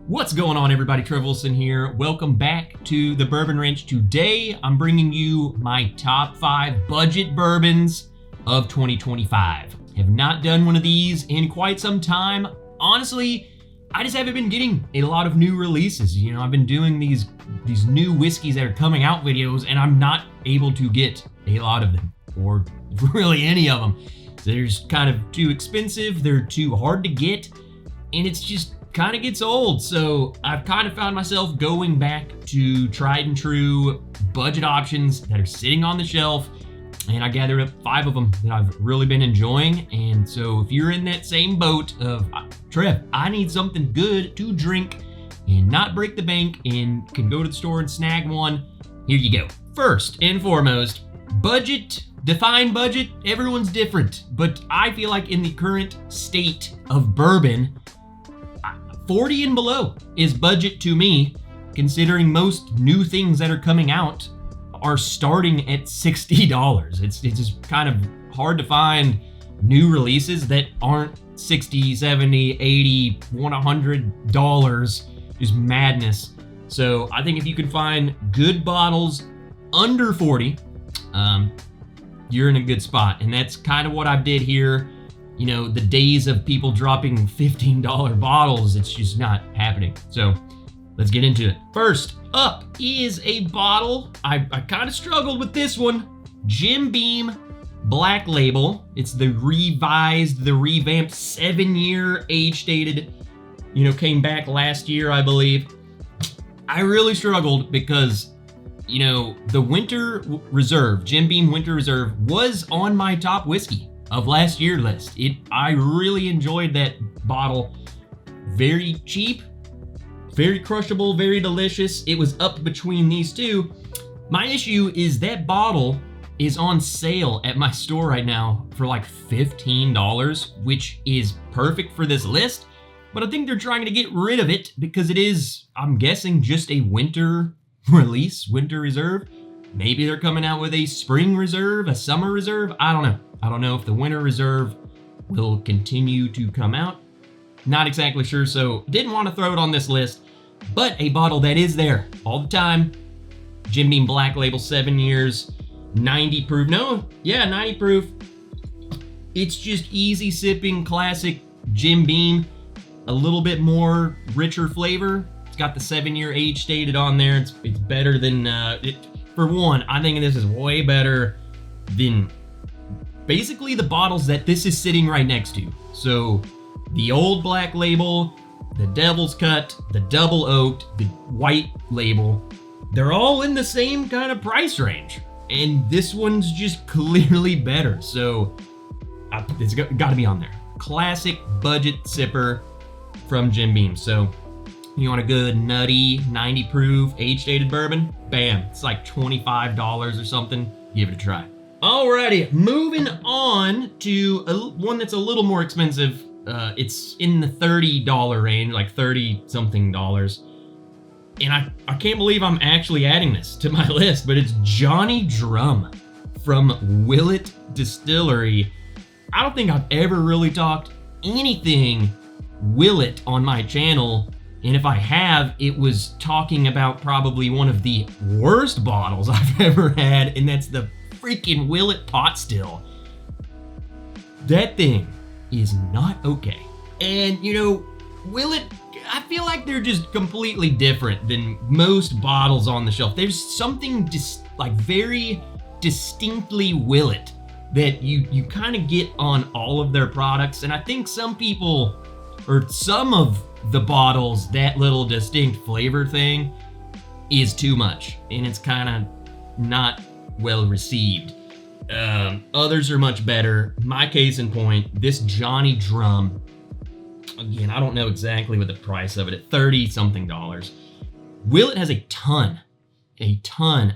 What's going on, everybody? Trevor Wilson here. Welcome back to the Bourbon Ranch. Today, I'm bringing you my top 5 budget bourbons of 2025. Have not done one of these in quite some time. Honestly, I just haven't been getting a lot of new releases. You know, I've been doing these new whiskeys that are coming out videos, and I'm not able to get a lot of them, or really any of them. They're just kind of too expensive, they're too hard to get, and it's just kind of gets old. So I've kind of found myself going back to tried and true budget options that are sitting on the shelf, and I gathered up 5 of them that I've really been enjoying. And so if you're in that same boat of, Trev, I need something good to drink and not break the bank and can go to the store and snag one, here you go. First and foremost, budget. Define budget, everyone's different, but I feel like in the current state of bourbon, 40 and below is budget to me, considering most new things that are coming out are starting at $60. It's just kind of hard to find new releases that aren't $60, $70, $80, $100, just madness. So I think if you can find good bottles under 40, you're in a good spot. And that's kind of what I did here. You know, the days of people dropping $15 bottles, it's just not happening. So let's get into it. First up is a bottle. I kind of struggled with this one. Jim Beam Black Label. It's the revised, the revamped 7-year age dated, you know, came back last year, I believe. I really struggled because, you know, the Winter Reserve, Jim Beam Winter Reserve, was on my top whiskey of last year list. I really enjoyed that bottle. Very cheap, very crushable, very delicious. It was up between these two. My issue is that bottle is on sale at my store right now for like $15, which is perfect for this list, but I think they're trying to get rid of it because it is, I'm guessing, just a winter release, Winter Reserve. Maybe they're coming out with a Spring Reserve, a Summer Reserve. I don't know. I don't know if the Winter Reserve will continue to come out. Not exactly sure, so didn't want to throw it on this list, but a bottle that is there all the time. Jim Beam Black Label, 7 years, 90 proof. No, yeah, 90 proof. It's just easy sipping, classic Jim Beam. A little bit more richer flavor. It's got the 7-year age stated on there. It's better than, for one, I think this is way better than basically the bottles that this is sitting right next to. So the old Black Label, the Devil's Cut, the Double Oaked, the White Label, they're all in the same kind of price range. And this one's just clearly better. So it's got to be on there. Classic budget sipper from Jim Beam. So you want a good nutty 90 proof age dated bourbon? Bam, it's like $25 or something. Give it a try. Alrighty, moving on to one that's a little more expensive. It's in the $30 range, like 30 something dollars. And I can't believe I'm actually adding this to my list, but it's Johnny Drum from Willet Distillery. I don't think I've ever really talked anything Willet on my channel. And if I have, it was talking about probably one of the worst bottles I've ever had, and that's the freaking Willet Pot Still. That thing is not okay. And, you know, Willet, I feel like they're just completely different than most bottles on the shelf. There's something just like very distinctly Willet that you kind of get on all of their products. And I think some people, or some of the bottles, that little distinct flavor thing is too much, and it's kind of not well received. Others are much better. My case in point, this Johnny Drum, again, I don't know exactly what the price of it at 30 something dollars. Willet has a ton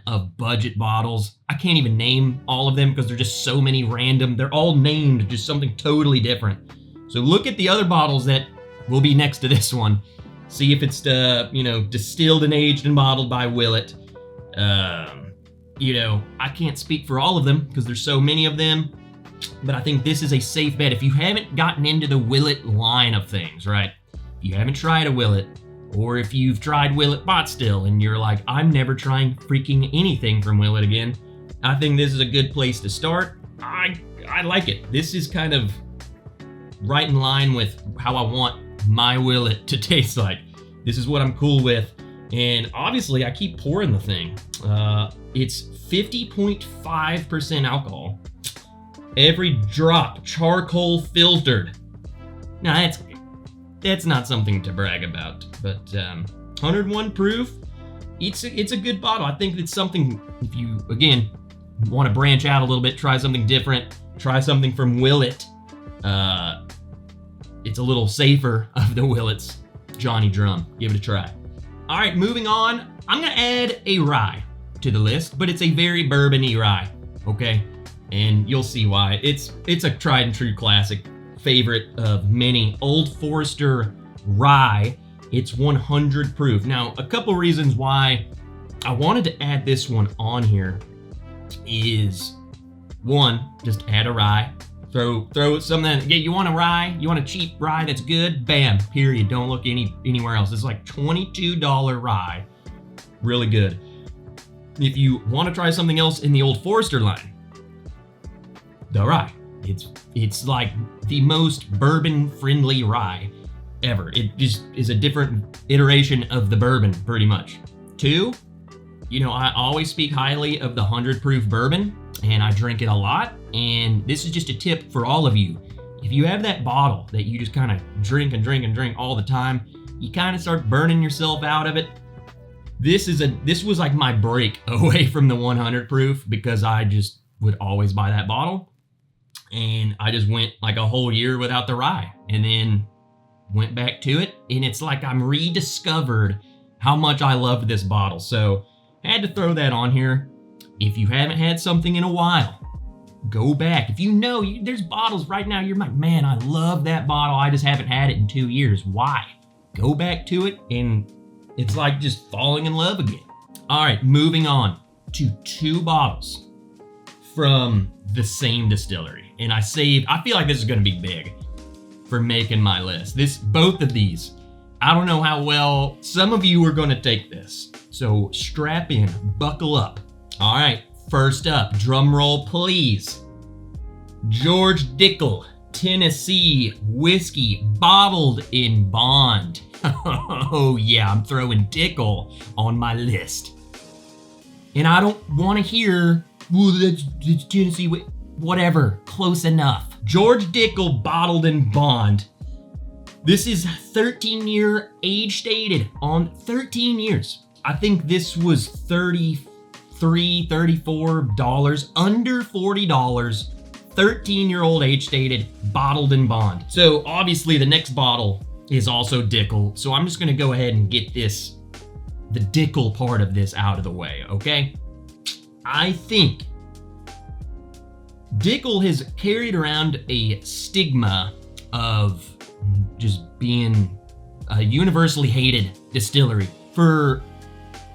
of budget bottles. I can't even name all of them because there's just so many random. They're all named just something totally different. So look at the other bottles that will be next to this one. See if it's, you know, distilled and aged and bottled by Willet. You know, I can't speak for all of them because there's so many of them, but I think this is a safe bet. If you haven't gotten into the Willet line of things, right? If you haven't tried a Willet, Or if you've tried Willet Pot Still and you're like, I'm never trying freaking anything from Willet again, I think this is a good place to start. I like it. This is kind of right in line with how I want my Willet to taste like. This is what I'm cool with. And obviously I keep pouring the thing. It's 50.5% alcohol. Every drop charcoal filtered. Now that's not something to brag about, but 101 proof. It's a good bottle. I think it's something, if you again want to branch out a little bit, try something different, try something from Willet. It's a little safer of the Willets. Johnny Drum, give it a try. All right, moving on. I'm gonna add a rye to the list, but it's a very bourbon-y rye, okay? And you'll see why. It's a tried and true classic, favorite of many. Old Forester Rye. It's 100 proof. Now, a couple reasons why I wanted to add this one on here is, one, just add a rye. Throw something. Yeah, you want a rye? You want a cheap rye that's good? Bam, period. Don't look anywhere else. It's like $22 rye. Really good. If you want to try something else in the Old Forester line, the rye. It's like the most bourbon-friendly rye ever. It just is a different iteration of the bourbon, pretty much. Two, I always speak highly of the 100 proof bourbon, and I drink it a lot. And this is just a tip for all of you. If you have that bottle that you just kind of drink and drink and drink all the time, you kind of start burning yourself out of it. This was like my break away from the 100 proof, because I just would always buy that bottle. And I just went like a whole year without the rye, and then went back to it. And it's like I'm rediscovered how much I loved this bottle. So I had to throw that on here. If you haven't had something in a while, go back. If there's bottles right now, you're like, man, I love that bottle. I just haven't had it in 2 years. Why? Go back to it, and it's like just falling in love again. All right, moving on to 2 bottles from the same distillery. And I feel like this is gonna be big for making my list. Both of these, I don't know how well some of you are gonna take this. So strap in, buckle up. All right, first up, drum roll please. George Dickel, Tennessee whiskey, bottled in bond. Oh yeah, I'm throwing Dickel on my list. And I don't wanna hear, well, that's Tennessee, whatever, close enough. George Dickel, bottled in bond. This is 13-year age stated on 13 years. I think this was $33, $34, under $40, 13-year-old age stated, bottled in bond. So obviously the next bottle is also Dickel. So I'm just gonna go ahead and get the Dickel part of this out of the way, okay? I think Dickel has carried around a stigma of just being a universally hated distillery.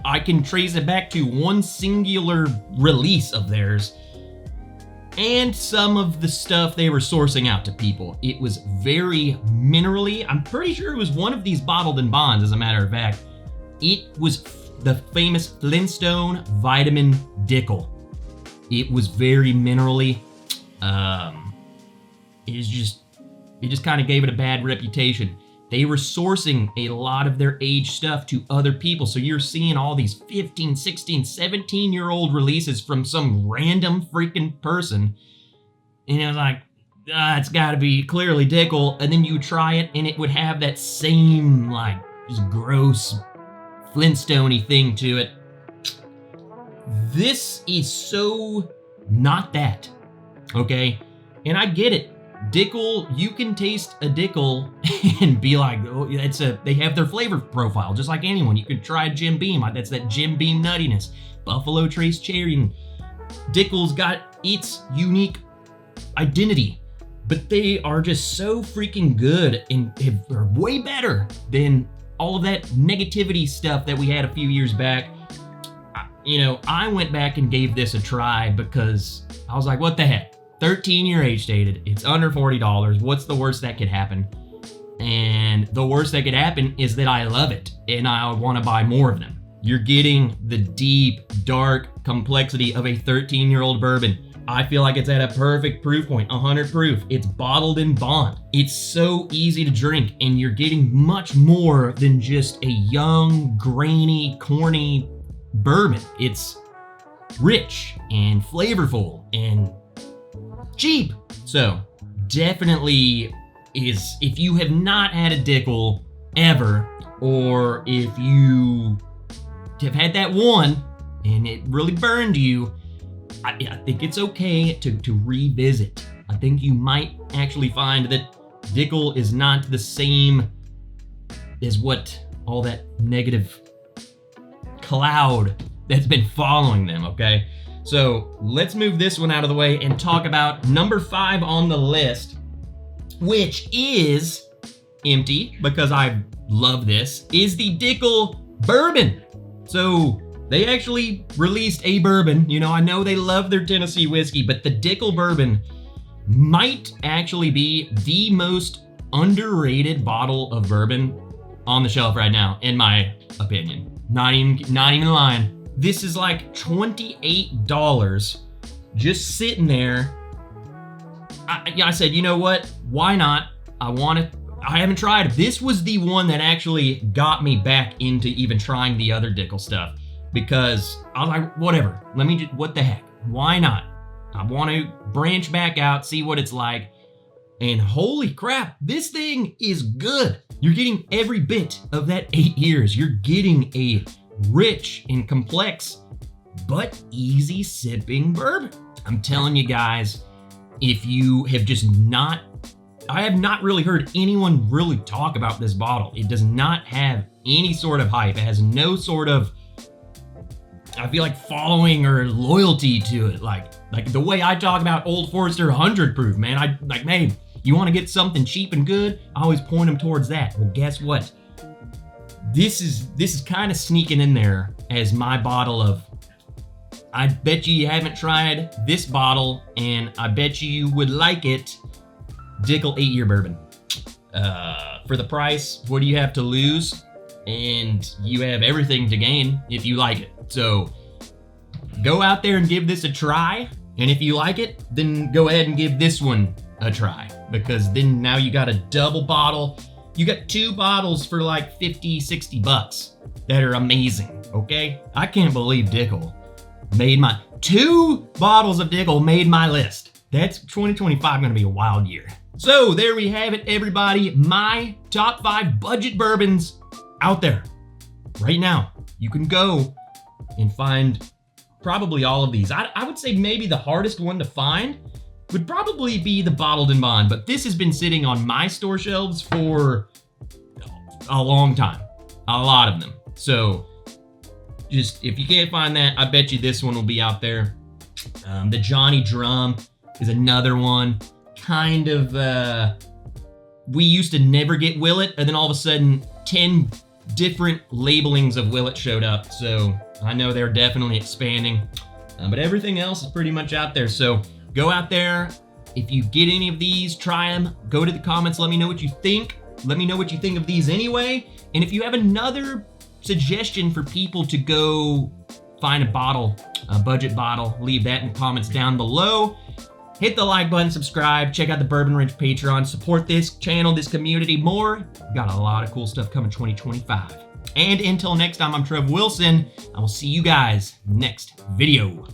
I can trace it back to one singular release of theirs and some of the stuff they were sourcing out to people. It was very minerally. I'm pretty sure it was one of these bottled in bonds, as a matter of fact. It was the famous Flintstone Vitamin Dickel. It was very minerally. It just kind of gave it a bad reputation. They were sourcing a lot of their age stuff to other people. So you're seeing all these 15, 16, 17-year-old releases from some random freaking person. And it was like, it's gotta be clearly Dickel. And then you try it and it would have that same like just gross Flintstone-y thing to it. This is so not that, okay? And I get it. Dickel, you can taste a Dickel and be like, oh, they have their flavor profile, just like anyone. You could try Jim Beam, that's that Jim Beam nuttiness. Buffalo Trace Cherry, and Dickel's got its unique identity, but they are just so freaking good and are way better than all of that negativity stuff that we had a few years back. I went back and gave this a try because I was like, what the heck? 13-year age stated, it's under $40. What's the worst that could happen? And the worst that could happen is that I love it and I want to buy more of them. You're getting the deep, dark complexity of a 13-year-old bourbon. I feel like it's at a perfect proof point, 100 proof. It's bottled in bond. It's so easy to drink, and you're getting much more than just a young, grainy, corny bourbon. It's rich and flavorful and cheap. So definitely is, if you have not had a Dickel ever, or if you have had that one and it really burned you, I think it's okay to revisit. I think you might actually find that Dickel is not the same as what all that negative cloud that's been following them, okay? So let's move this one out of the way and talk about number 5 on the list, which is empty because I love this, is the Dickel Bourbon. So they actually released a bourbon. You know, I know they love their Tennessee whiskey, but the Dickel Bourbon might actually be the most underrated bottle of bourbon on the shelf right now, in my opinion. Not even lying. This is like $28 just sitting there. I said, you know what? Why not? I haven't tried. This was the one that actually got me back into even trying the other Dickel stuff, because I was like, whatever, let me just, what the heck? Why not? I want to branch back out, see what it's like. And holy crap, this thing is good. You're getting every bit of that 8 years. You're getting a rich and complex, but easy sipping bourbon. I'm telling you guys, if you have just not, I have not really heard anyone really talk about this bottle. It does not have any sort of hype. It has no sort of, I feel like, following or loyalty to it. Like the way I talk about Old Forester 100 proof, man. I like, hey, you want to get something cheap and good? I always point them towards that. Well, guess what? This is kind of sneaking in there as my bottle of, I bet you haven't tried this bottle, and I bet you would like it, Dickel 8-year bourbon. For the price, what do you have to lose? And you have everything to gain if you like it. So go out there and give this a try. And if you like it, then go ahead and give this one a try, because then now you got a double bottle. You got 2 bottles for like 50, 60 bucks that are amazing, okay? I can't believe Dickel made 2 bottles of Dickel made my list. That's 2025 gonna be a wild year. So there we have it, everybody. My top 5 budget bourbons out there right now. You can go and find probably all of these. I would say maybe the hardest one to find would probably be the bottled in bond, but this has been sitting on my store shelves for a long time, a lot of them. So just, if you can't find that, I bet you this one will be out there. The Johnny Drum is another one. Kind of, we used to never get Willet, and then all of a sudden 10 different labelings of Willet showed up. So I know they're definitely expanding, but everything else is pretty much out there. So go out there. If you get any of these, try them. Go to the comments. Let me know what you think. Let me know what you think of these anyway. And if you have another suggestion for people to go find a bottle, a budget bottle, leave that in the comments down below. Hit the like button, subscribe, check out the Bourbon Wrench Patreon, support this channel, this community more. We've got a lot of cool stuff coming 2025. And until next time, I'm Trev Wilson. I will see you guys next video.